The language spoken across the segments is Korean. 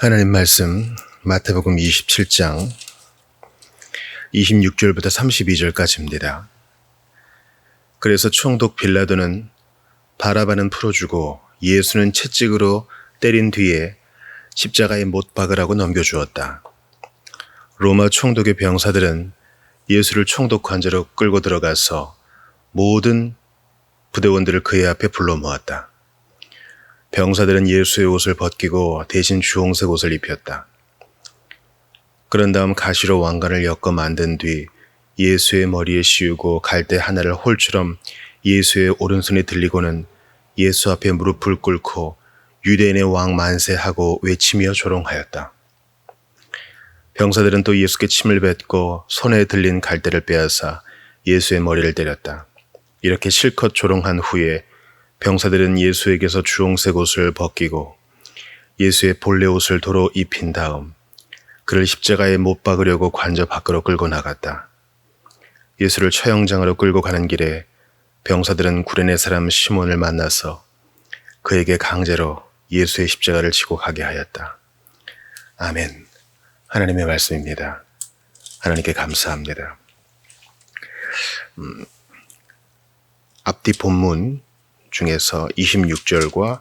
하나님 말씀 마태복음 27장 26절부터 32절까지입니다. 그래서 총독 빌라도는 바라바는 풀어주고 예수는 채찍으로 때린 뒤에 십자가에 못 박으라고 넘겨주었다. 로마 총독의 병사들은 예수를 총독 관저로 끌고 들어가서 모든 부대원들을 그의 앞에 불러 모았다. 병사들은 예수의 옷을 벗기고 대신 주홍색 옷을 입혔다. 그런 다음 가시로 왕관을 엮어 만든 뒤 예수의 머리에 씌우고 갈대 하나를 홀처럼 예수의 오른손에 들리고는 예수 앞에 무릎을 꿇고 유대인의 왕 만세하고 외치며 조롱하였다. 병사들은 또 예수께 침을 뱉고 손에 들린 갈대를 빼앗아 예수의 머리를 때렸다. 이렇게 실컷 조롱한 후에 병사들은 예수에게서 주홍색 옷을 벗기고 예수의 본래 옷을 도로 입힌 다음 그를 십자가에 못 박으려고 관저 밖으로 끌고 나갔다. 예수를 처형장으로 끌고 가는 길에 병사들은 구레네 사람 시몬을 만나서 그에게 강제로 예수의 십자가를 지고 가게 하였다. 아멘. 하나님의 말씀입니다. 하나님께 감사합니다. 앞뒤 본문 중에서 26절과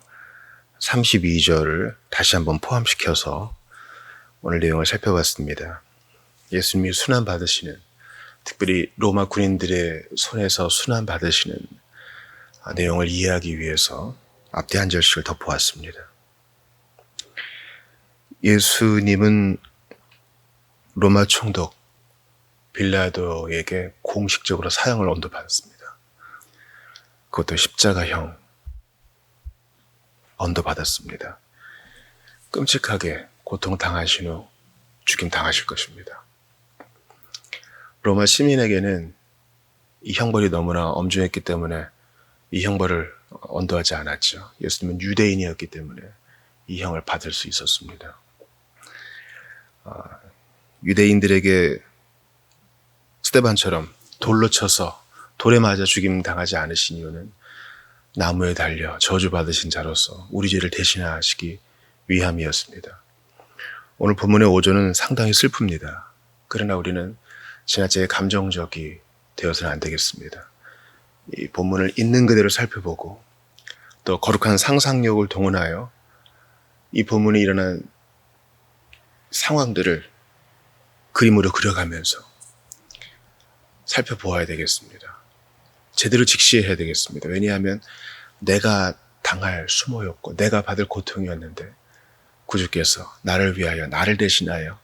32절을 다시 한번 포함시켜서 오늘 내용을 살펴봤습니다. 예수님이 순환받으시는, 특별히 로마 군인들의 손에서 순환받으시는 내용을 이해하기 위해서 앞뒤 한 절씩을 더 보았습니다. 예수님은 로마 총독 빌라도에게 공식적으로 사형을 언도받았습니다. 그것도 십자가형 언도받았습니다. 끔찍하게 고통당하신 후 죽임당하실 것입니다. 로마 시민에게는 이 형벌이 너무나 엄중했기 때문에 이 형벌을 언도하지 않았죠. 예수님은 유대인이었기 때문에 이 형을 받을 수 있었습니다. 유대인들에게 스데반처럼 돌로 쳐서 돌에 맞아 죽임당하지 않으신 이유는 나무에 달려 저주받으신 자로서 우리 죄를 대신하시기 위함이었습니다. 오늘 본문의 5절은 상당히 슬픕니다. 그러나 우리는 지나치게 감정적이 되어서는 안 되겠습니다. 이 본문을 있는 그대로 살펴보고 또 거룩한 상상력을 동원하여 이 본문에 일어난 상황들을 그림으로 그려가면서 살펴보아야 되겠습니다. 제대로 직시해야 되겠습니다. 왜냐하면 내가 당할 수모였고 내가 받을 고통이었는데 구주께서 나를 위하여, 나를 대신하여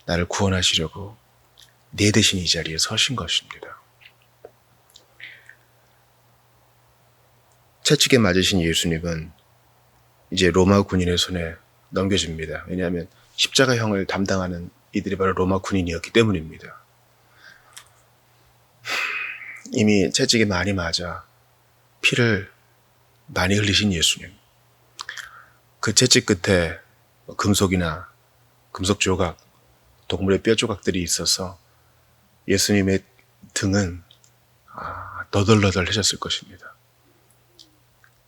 나를 구원하시려고 내 대신 이 자리에 서신 것입니다. 채찍에 맞으신 예수님은 이제 로마 군인의 손에 넘겨집니다. 왜냐하면 십자가형을 담당하는 이들이 바로 로마 군인이었기 때문입니다. 이미 채찍에 많이 맞아 피를 많이 흘리신 예수님. 그 채찍 끝에 금속이나 금속 조각, 동물의 뼈 조각들이 있어서 예수님의 등은 너덜너덜해졌을 것입니다.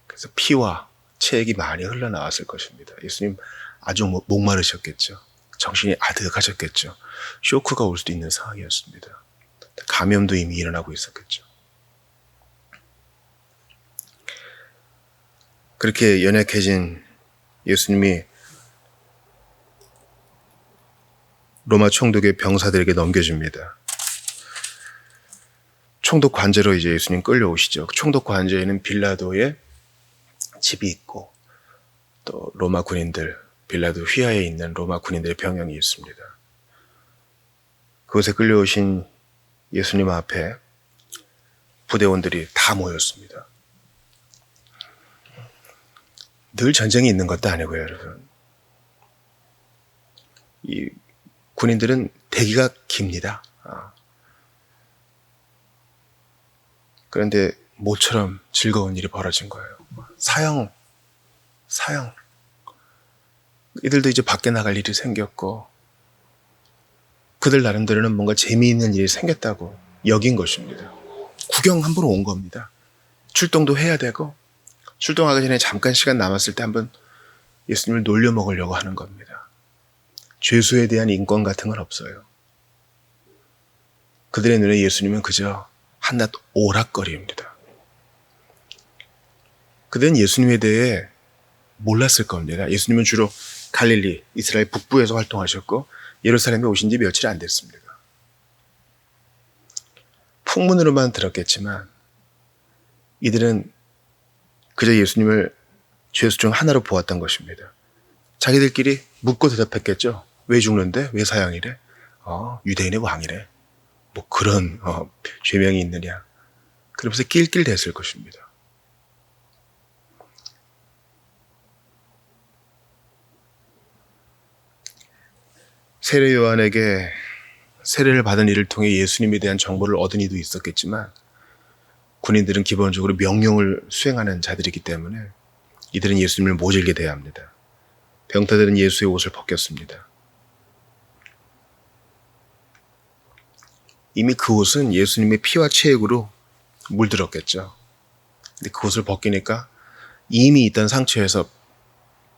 그래서 피와 체액이 많이 흘러나왔을 것입니다. 예수님 아주 목마르셨겠죠. 정신이 아득하셨겠죠. 쇼크가 올 수도 있는 상황이었습니다. 감염도 이미 일어나고 있었겠죠. 그렇게 연약해진 예수님이 로마 총독의 병사들에게 넘겨줍니다. 총독 관저로 이제 예수님 끌려오시죠. 총독 관저에는 빌라도의 집이 있고 또 로마 군인들, 빌라도 휘하에 있는 로마 군인들의 병영이 있습니다. 그곳에 끌려오신 예수님 앞에 부대원들이 다 모였습니다. 늘 전쟁이 있는 것도 아니고요, 여러분. 이 군인들은 대기가 깁니다. 그런데 모처럼 즐거운 일이 벌어진 거예요. 사형. 이들도 이제 밖에 나갈 일이 생겼고 그들 나름대로는 뭔가 재미있는 일이 생겼다고 여긴 것입니다. 구경 한번 온 겁니다. 출동도 해야 되고 출동하기 전에 잠깐 시간 남았을 때 한번 예수님을 놀려 먹으려고 하는 겁니다. 죄수에 대한 인권 같은 건 없어요. 그들의 눈에 예수님은 그저 한낱 오락거리입니다. 그들은 예수님에 대해 몰랐을 겁니다. 예수님은 주로 갈릴리, 이스라엘 북부에서 활동하셨고 예루살렘에 오신 지 며칠 안 됐습니다. 풍문으로만 들었겠지만 이들은 그저 예수님을 죄수 중 하나로 보았던 것입니다. 자기들끼리 묻고 대답했겠죠. 왜 죽는데? 왜 사형이래? 유대인의 왕이래. 뭐 그런 죄명이 있느냐. 그러면서 낄낄댔을 것입니다. 세례 요한에게 세례를 받은 이를 통해 예수님에 대한 정보를 얻은 이도 있었겠지만 군인들은 기본적으로 명령을 수행하는 자들이기 때문에 이들은 예수님을 모질게 대합니다. 병타들은 예수의 옷을 벗겼습니다. 이미 그 옷은 예수님의 피와 체액으로 물들었겠죠. 근데 그 옷을 벗기니까 이미 있던 상처에서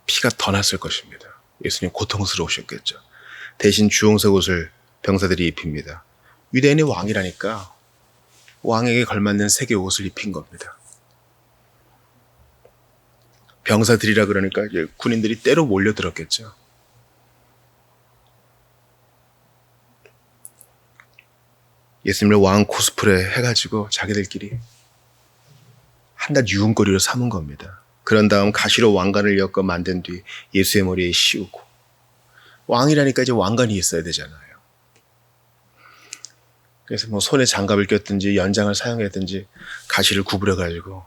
피가 더 났을 것입니다. 예수님 고통스러우셨겠죠. 대신 주홍색 옷을 병사들이 입힙니다. 유대인의 왕이라니까 왕에게 걸맞는 색의 옷을 입힌 겁니다. 병사들이라 그러니까 이제 군인들이 때로 몰려들었겠죠. 예수님을 왕 코스프레 해가지고 자기들끼리 한낱 유흥거리로 삼은 겁니다. 그런 다음 가시로 왕관을 엮어 만든 뒤 예수의 머리에 씌우고 왕이라니까 이제 왕관이 있어야 되잖아요. 그래서 뭐 손에 장갑을 꼈든지 연장을 사용했든지 가시를 구부려가지고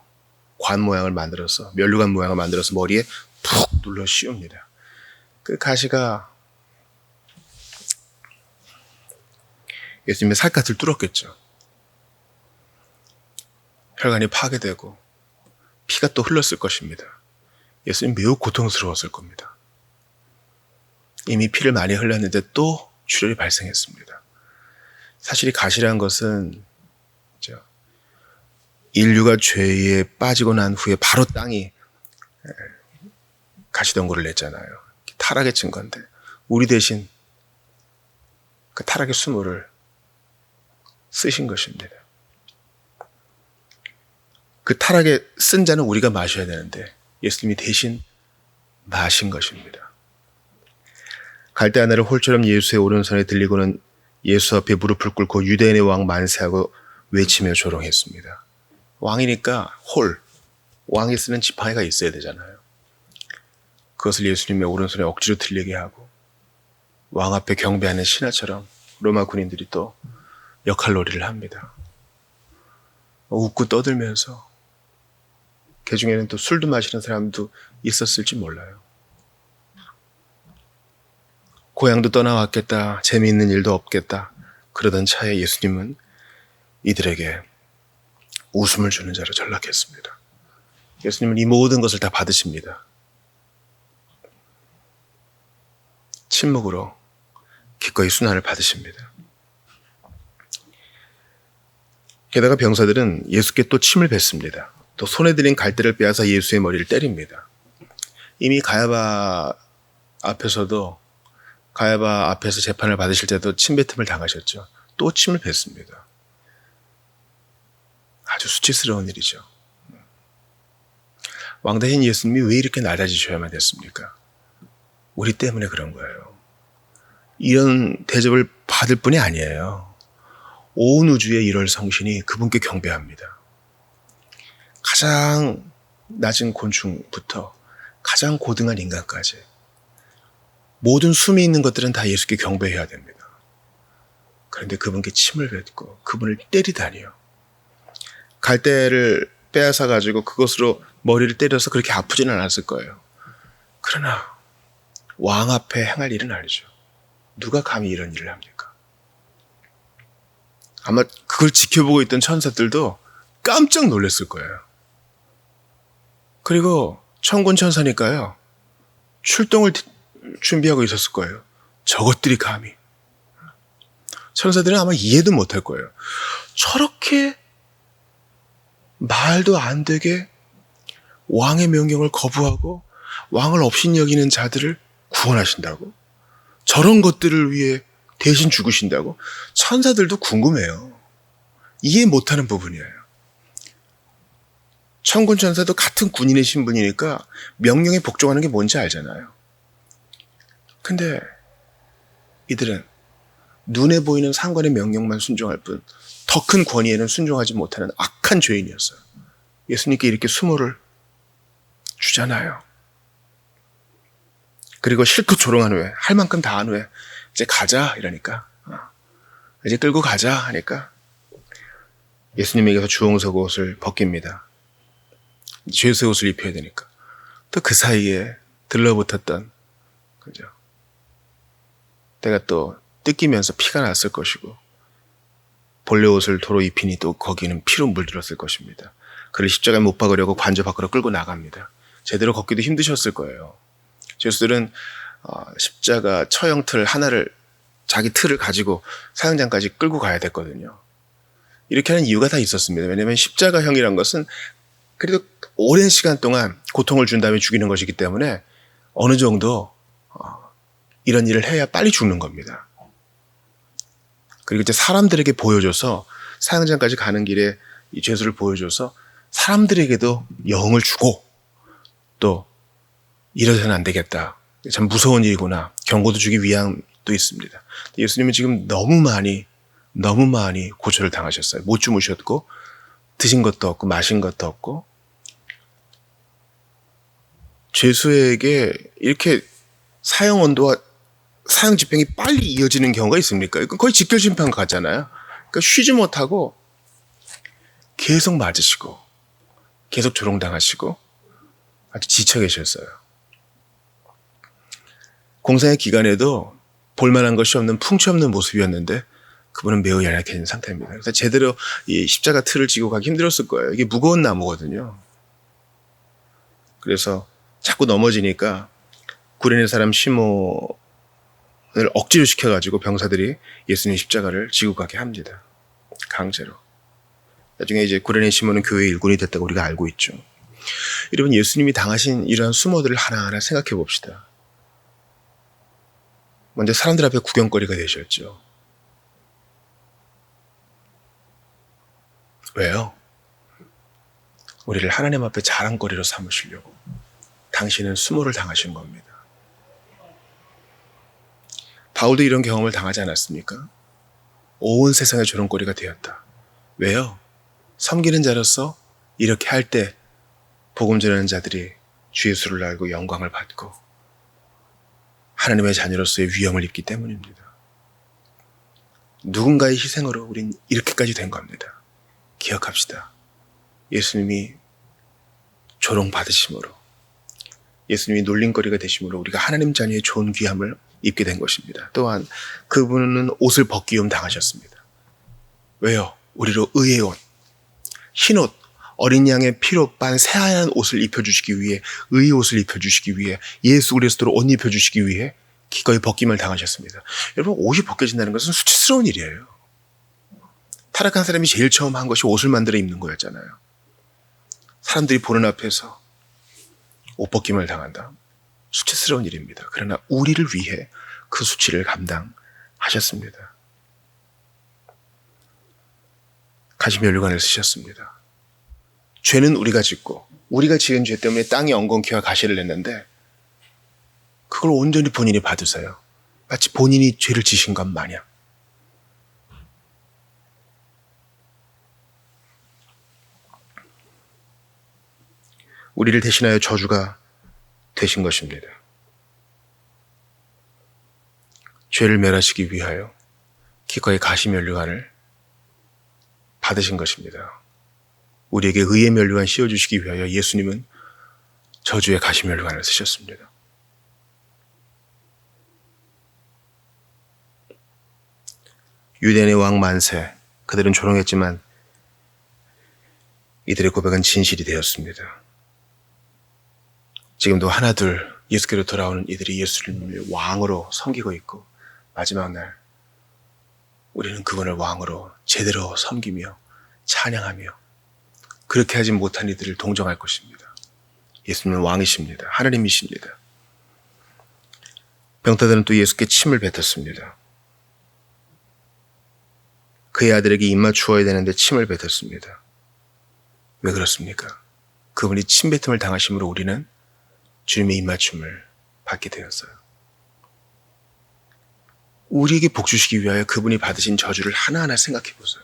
관 모양을 만들어서 면류관 모양을 만들어서 머리에 푹 눌러 씌웁니다. 그 가시가 예수님의 살갗을 뚫었겠죠. 혈관이 파괴되고 피가 또 흘렀을 것입니다. 예수님 매우 고통스러웠을 겁니다. 이미 피를 많이 흘렸는데 또 출혈이 발생했습니다. 사실 이 가시라는 것은 인류가 죄에 빠지고 난 후에 바로 땅이 가시덩굴을 냈잖아요. 타락의 증거인데 우리 대신 그 타락의 수모를 쓰신 것입니다. 그 타락에 쓴 잔은 우리가 마셔야 되는데 예수님이 대신 마신 것입니다. 갈대아나를 홀처럼 예수의 오른손에 들리고는 예수 앞에 무릎을 꿇고 유대인의 왕 만세하고 외치며 조롱했습니다. 왕이니까 왕이 쓰는 지팡이가 있어야 되잖아요. 그것을 예수님의 오른손에 억지로 들리게 하고 왕 앞에 경배하는 신하처럼 로마 군인들이 또 역할놀이를 합니다. 웃고 떠들면서 그 중에는 또 술도 마시는 사람도 있었을지 몰라요. 고향도 떠나왔겠다. 재미있는 일도 없겠다. 그러던 차에 예수님은 이들에게 웃음을 주는 자로 전락했습니다. 예수님은 이 모든 것을 다 받으십니다. 침묵으로 기꺼이 순환을 받으십니다. 게다가 병사들은 예수께 또 침을 뱉습니다. 또 손에 들인 갈대를 빼앗아 예수의 머리를 때립니다. 이미 가야바 앞에서 재판을 받으실 때도 침뱉음을 당하셨죠. 또 침을 뱉습니다. 아주 수치스러운 일이죠. 왕 대신 예수님이 왜 이렇게 낮아지셔야만 됐습니까? 우리 때문에 그런 거예요. 이런 대접을 받을 뿐이 아니에요. 온 우주의 1월 성신이 그분께 경배합니다. 가장 낮은 곤충부터 가장 고등한 인간까지 모든 숨이 있는 것들은 다 예수께 경배해야 됩니다. 그런데 그분께 침을 뱉고 그분을 때리다니요. 갈대를 빼앗아 가지고 그것으로 머리를 때려서 그렇게 아프지는 않았을 거예요. 그러나 왕 앞에 행할 일은 아니죠. 누가 감히 이런 일을 합니까? 아마 그걸 지켜보고 있던 천사들도 깜짝 놀랐을 거예요. 그리고 천군 천사니까요. 출동을 준비하고 있었을 거예요. 저것들이 감히. 천사들은 아마 이해도 못할 거예요. 저렇게 말도 안 되게 왕의 명령을 거부하고 왕을 업신여기는 자들을 구원하신다고? 저런 것들을 위해 대신 죽으신다고? 천사들도 궁금해요. 이해 못하는 부분이에요. 천군 천사도 같은 군인의 신분이니까 명령에 복종하는 게 뭔지 알잖아요. 근데 이들은 눈에 보이는 상관의 명령만 순종할 뿐 더 큰 권위에는 순종하지 못하는 악한 죄인이었어요. 예수님께 이렇게 수모를 주잖아요. 그리고 실컷 조롱한 후에 할 만큼 다 한 후에 이제 가자 이러니까 이제 끌고 가자 하니까 예수님에게서 주홍석 옷을 벗깁니다. 죄수의 옷을 입혀야 되니까. 또 그 사이에 들러붙었던 그죠? 때가 또 뜯기면서 피가 났을 것이고 본래 옷을 도로 입히니 또 거기는 피로 물들었을 것입니다. 그를 십자가에 못 박으려고 관저 밖으로 끌고 나갑니다. 제대로 걷기도 힘드셨을 거예요. 죄수들은 십자가 처형 틀 하나를 자기 틀을 가지고 사형장까지 끌고 가야 됐거든요. 이렇게 하는 이유가 다 있었습니다. 왜냐하면 십자가형이란 것은 그래도 오랜 시간 동안 고통을 준 다음에 죽이는 것이기 때문에 어느 정도 이런 일을 해야 빨리 죽는 겁니다. 그리고 이제 사람들에게 보여줘서 사형장까지 가는 길에 이 죄수를 보여줘서 사람들에게도 영을 주고 또 이러서는 안 되겠다. 참 무서운 일이구나. 경고도 주기 위함도 있습니다. 예수님은 지금 너무 많이 고초를 당하셨어요. 못 주무셨고 드신 것도 없고 마신 것도 없고 죄수에게 이렇게 사형 언도와 사형 집행이 빨리 이어지는 경우가 있습니까? 이건 거의 직결심판 같잖아요. 그러니까 쉬지 못하고 계속 맞으시고 계속 조롱당하시고 아주 지쳐 계셨어요. 공사의 기간에도 볼만한 것이 없는 풍치 없는 모습이었는데 그분은 매우 연약해진 상태입니다. 그래서 제대로 이 십자가 틀을 지고 가기 힘들었을 거예요. 이게 무거운 나무거든요. 그래서 자꾸 넘어지니까 구레네 사람 시몬을 억지로 시켜가지고 병사들이 예수님 십자가를 지고 가게 합니다. 강제로. 나중에 이제 구레네 시몬은 교회의 일꾼이 됐다고 우리가 알고 있죠. 여러분 예수님이 당하신 이러한 수모들을 하나하나 생각해 봅시다. 먼저 사람들 앞에 구경거리가 되셨죠. 왜요? 우리를 하나님 앞에 자랑거리로 삼으시려고 당신은 수모를 당하신 겁니다. 바울도 이런 경험을 당하지 않았습니까? 온 세상의 조롱거리가 되었다. 왜요? 섬기는 자로서 이렇게 할 때 복음 전하는 자들이 주 예수를 알고 영광을 받고 하나님의 자녀로서의 위엄을 입기 때문입니다. 누군가의 희생으로 우린 이렇게까지 된 겁니다. 기억합시다. 예수님이 조롱받으심으로 예수님이 놀림거리가 되심으로 우리가 하나님 자녀의 좋은 귀함을 입게 된 것입니다. 또한 그분은 옷을 벗기움 당하셨습니다. 왜요? 우리로 의의 옷, 흰옷, 어린 양의 피로 빤 새하얀 옷을 입혀주시기 위해 의의 옷을 입혀주시기 위해 예수 그리스도로 옷 입혀주시기 위해 기꺼이 벗김을 당하셨습니다. 여러분 옷이 벗겨진다는 것은 수치스러운 일이에요. 타락한 사람이 제일 처음 한 것이 옷을 만들어 입는 거였잖아요. 사람들이 보는 앞에서 옷 벗김을 당한다. 수치스러운 일입니다. 그러나 우리를 위해 그 수치를 감당하셨습니다. 가시면류관을 쓰셨습니다. 죄는 우리가 짓고 우리가 지은 죄 때문에 땅이 엉겅퀴와 가시를 냈는데 그걸 온전히 본인이 받으세요. 마치 본인이 죄를 지신 것 마냥. 우리를 대신하여 저주가 되신 것입니다. 죄를 멸하시기 위하여 기꺼이 가시면류관을 받으신 것입니다. 우리에게 의의 면류관 씌워주시기 위하여 예수님은 저주의 가시면류관을 쓰셨습니다. 유대인의 왕 만세, 그들은 조롱했지만 이들의 고백은 진실이 되었습니다. 지금도 하나둘 예수께로 돌아오는 이들이 예수님을 왕으로 섬기고 있고 마지막 날 우리는 그분을 왕으로 제대로 섬기며 찬양하며 그렇게 하지 못한 이들을 동정할 것입니다. 예수님은 왕이십니다. 하나님이십니다. 병타들은 또 예수께 침을 뱉었습니다. 그의 아들에게 입맞추어야 되는데 침을 뱉었습니다. 왜 그렇습니까? 그분이 침뱉음을 당하심으로 우리는 주님의 입맞춤을 받게 되었어요. 우리에게 복 주시기 위하여 그분이 받으신 저주를 하나하나 생각해 보세요.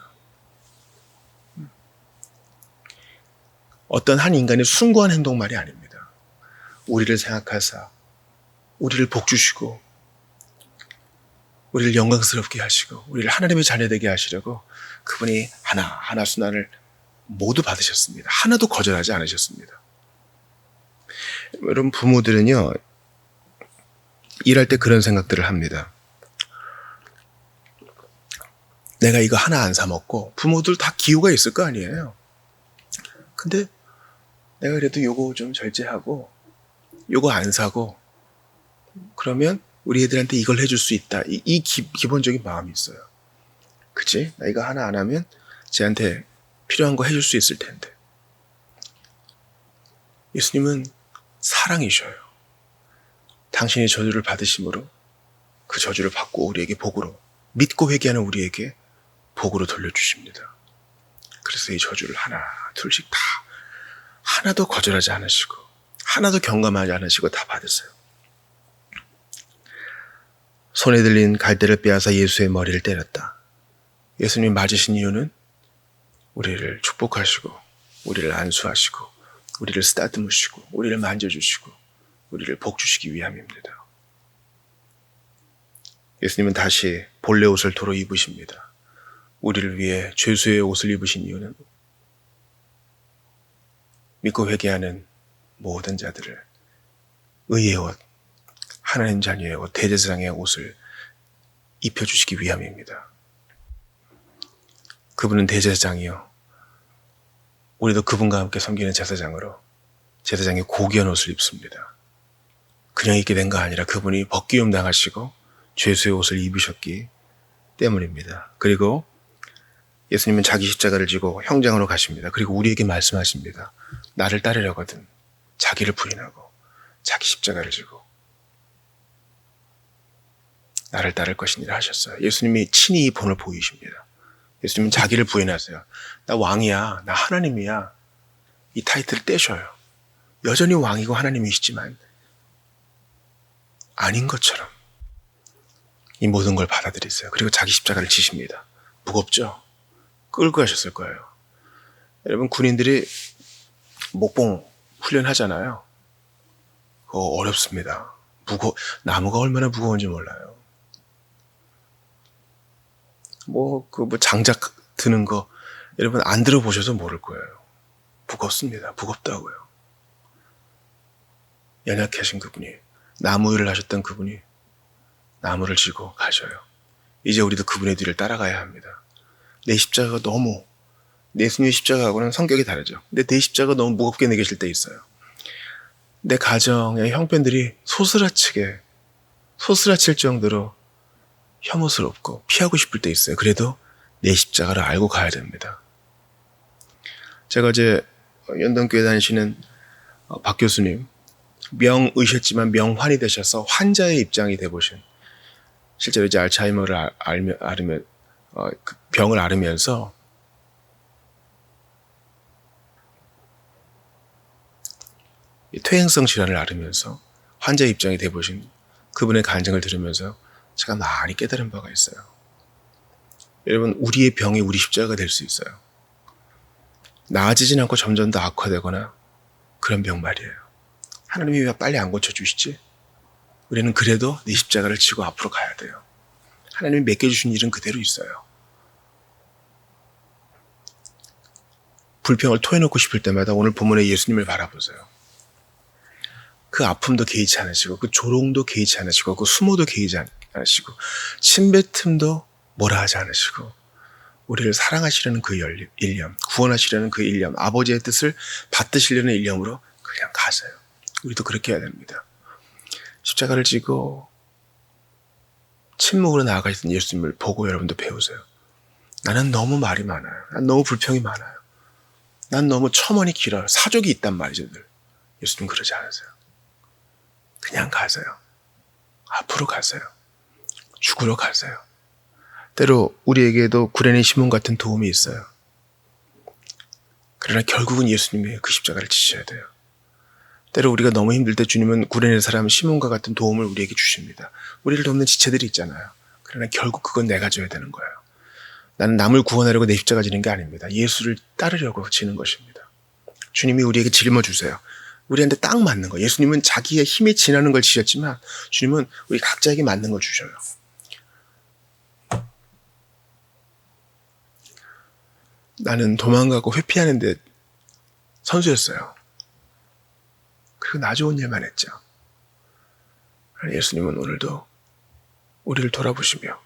어떤 한 인간의 숭고한 행동만이 아닙니다. 우리를 생각하사 우리를 복 주시고 우리를 영광스럽게 하시고 우리를 하나님의 자녀되게 하시려고 그분이 하나하나 순환을 모두 받으셨습니다. 하나도 거절하지 않으셨습니다. 여러분, 부모들은요, 일할 때 그런 생각들을 합니다. 내가 이거 하나 안 사 먹고, 부모들 다 기호가 있을 거 아니에요. 근데 내가 그래도 요거 좀 절제하고 요거 안 사고 그러면 우리 애들한테 이걸 해줄 수 있다. 이 기본적인 마음이 있어요. 그치? 나 이거 하나 안 하면 쟤한테 필요한 거 해줄 수 있을 텐데. 예수님은 사랑이셔요. 당신이 저주를 받으심으로 그 저주를 받고 우리에게 복으로, 믿고 회개하는 우리에게 복으로 돌려주십니다. 그래서 이 저주를 하나 둘씩 다 하나도 거절하지 않으시고 하나도 경감하지 않으시고 다 받으세요. 손에 들린 갈대를 빼앗아 예수의 머리를 때렸다. 예수님이 맞으신 이유는 우리를 축복하시고 우리를 안수하시고 우리를 쓰다듬으시고 우리를 만져주시고 우리를 복주시기 위함입니다. 예수님은 다시 본래 옷을 도로 입으십니다. 우리를 위해 죄수의 옷을 입으신 이유는 믿고 회개하는 모든 자들을 의의 옷, 하나님 자녀의 옷, 대제사장의 옷을 입혀주시기 위함입니다. 그분은 대제사장이요, 우리도 그분과 함께 섬기는 제사장으로 제사장의 고귀한 옷을 입습니다. 그냥 입게 된 거 아니라 그분이 벗기움 당하시고 죄수의 옷을 입으셨기 때문입니다. 그리고 예수님은 자기 십자가를 지고 형장으로 가십니다. 그리고 우리에게 말씀하십니다. 나를 따르려거든 자기를 부인하고 자기 십자가를 지고 나를 따를 것이니라 하셨어요. 예수님이 친히 이 본을 보이십니다. 예수님은 자기를 부인하세요. 나 왕이야, 나 하나님이야, 이 타이틀을 떼셔요. 여전히 왕이고 하나님이시지만 아닌 것처럼 이 모든 걸 받아들이세요. 그리고 자기 십자가를 지십니다. 무겁죠? 끌고 가셨을 거예요. 여러분, 군인들이 목봉 훈련하잖아요. 그거 어렵습니다. 나무가 얼마나 무거운지 몰라요. 장작 드는 거 여러분 안 들어보셔서 모를 거예요. 무겁습니다. 무겁다고요. 연약하신 그분이, 나무 일을 하셨던 그분이 나무를 지고 가셔요. 이제 우리도 그분의 뒤를 따라가야 합니다. 내 십자가가 너무, 예수님의 십자가하고는 성격이 다르죠. 근데 내 십자가가 너무 무겁게 느껴질 때 있어요. 내 가정의 형편들이 소스라칠 정도로 혐오스럽고 피하고 싶을 때 있어요. 그래도 내 십자가를 알고 가야 됩니다. 제가 어제 연동교회 다니시는 박 교수님, 명의셨지만 명환이 되셔서 환자의 입장이 돼보신, 실제로 이제 알츠하이머를 그 병을 앓으면서 퇴행성 질환을 앓으면서 환자의 입장이 돼보신 그분의 간증을 들으면서 제가 많이 깨달은 바가 있어요. 여러분, 우리의 병이 우리 십자가가 될 수 있어요. 나아지진 않고 점점 더 악화되거나 그런 병 말이에요. 하나님이 왜 빨리 안 고쳐주시지? 우리는 그래도 내 십자가를 지고 앞으로 가야 돼요. 하나님이 맡겨주신 일은 그대로 있어요. 불평을 토해놓고 싶을 때마다 오늘 본문의 예수님을 바라보세요. 그 아픔도 개의치 않으시고 그 조롱도 개의치 않으시고 그 수모도 개의치 않으시고 침뱉음도 뭐라 하지 않으시고 우리를 사랑하시려는 그 일념, 구원하시려는 그 일념, 아버지의 뜻을 받드시려는 일념으로 그냥 가세요. 우리도 그렇게 해야 됩니다. 십자가를 지고 침묵으로 나아가시던 예수님을 보고 여러분도 배우세요. 나는 너무 말이 많아요. 난 너무 불평이 많아요. 난 너무 첨언이 길어요. 사족이 있단 말이죠. 예수님 그러지 않으세요. 그냥 가세요. 앞으로 가세요. 죽으러 가세요. 때로 우리에게도 구레네 시몬 같은 도움이 있어요. 그러나 결국은 예수님이 그 십자가를 지셔야 돼요. 때로 우리가 너무 힘들 때 주님은 구레네 사람 시몬과 같은 도움을 우리에게 주십니다. 우리를 돕는 지체들이 있잖아요. 그러나 결국 그건 내가 져야 되는 거예요. 나는 남을 구원하려고 내 십자가 지는 게 아닙니다. 예수를 따르려고 지는 것입니다. 주님이 우리에게 짊어주세요. 우리한테 딱 맞는 거. 예수님은 자기의 힘이 지나는 걸 지셨지만 주님은 우리 각자에게 맞는 걸 주셔요. 나는 도망가고 회피하는 데 선수였어요. 그리고 나 좋은 일만 했죠. 예수님은 오늘도 우리를 돌아보시며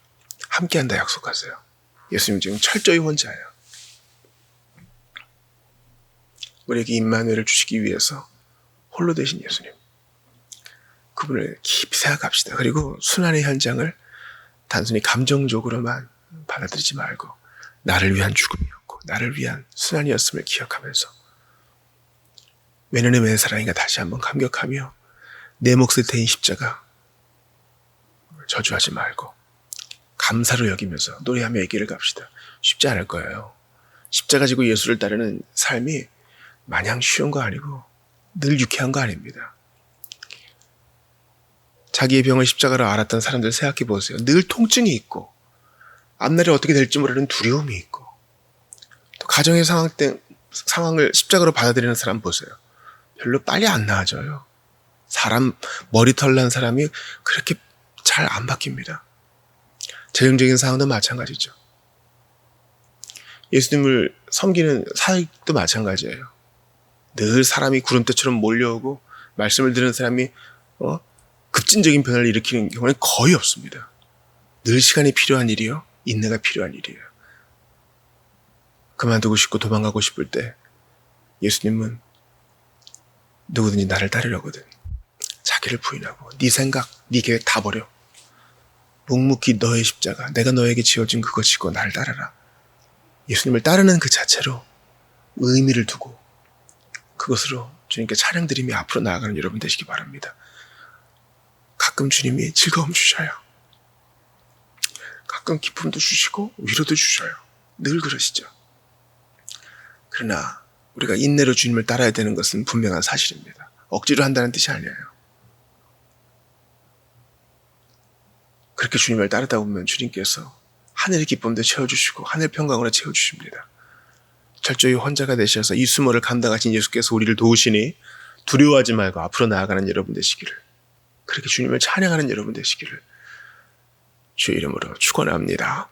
함께한다 약속하세요. 예수님 지금 철저히 혼자예요. 우리에게 임마누엘을 주시기 위해서 홀로 되신 예수님. 그분을 깊이 생각합시다. 그리고 순환의 현장을 단순히 감정적으로만 받아들이지 말고 나를 위한 죽음이었고 나를 위한 순환이었음을 기억하면서 왜냐면 왜 사랑인가 다시 한번 감격하며 내 몫을 태인 십자가 저주하지 말고 감사로 여기면서 노래하며 이 길을 갑시다. 쉽지 않을 거예요. 십자가 지고 예수를 따르는 삶이 마냥 쉬운 거 아니고 늘 유쾌한 거 아닙니다. 자기의 병을 십자가로 알았던 사람들 생각해 보세요. 늘 통증이 있고 앞날이 어떻게 될지 모르는 두려움이 있고 또 가정의 상황을 십자가로 받아들이는 사람 보세요. 별로 빨리 안 나아져요. 사람 머리털 난 사람이 그렇게 잘 안 바뀝니다. 재정적인 상황도 마찬가지죠. 예수님을 섬기는 사역도 마찬가지예요. 늘 사람이 구름대처럼 몰려오고 말씀을 들은 사람이 급진적인 변화를 일으키는 경우는 거의 없습니다. 늘 시간이 필요한 일이요. 인내가 필요한 일이에요. 그만두고 싶고 도망가고 싶을 때 예수님은 누구든지 나를 따르려거든. 자기를 부인하고 네 생각, 네 계획 다 버려. 묵묵히 너의 십자가, 내가 너에게 지어준 그거 지고 나를 따르라. 예수님을 따르는 그 자체로 의미를 두고 그것으로 주님께 찬양 드리며 앞으로 나아가는 여러분 되시기 바랍니다. 가끔 주님이 즐거움 주셔요. 가끔 기쁨도 주시고 위로도 주셔요. 늘 그러시죠. 그러나 우리가 인내로 주님을 따라야 되는 것은 분명한 사실입니다. 억지로 한다는 뜻이 아니에요. 그렇게 주님을 따르다 보면 주님께서 하늘의 기쁨도 채워주시고 하늘 평강으로 채워주십니다. 철저히 혼자가 되셔서 이 수모를 감당하신 예수께서 우리를 도우시니 두려워하지 말고 앞으로 나아가는 여러분 되시기를, 그렇게 주님을 찬양하는 여러분 되시기를 주의 이름으로 축원합니다.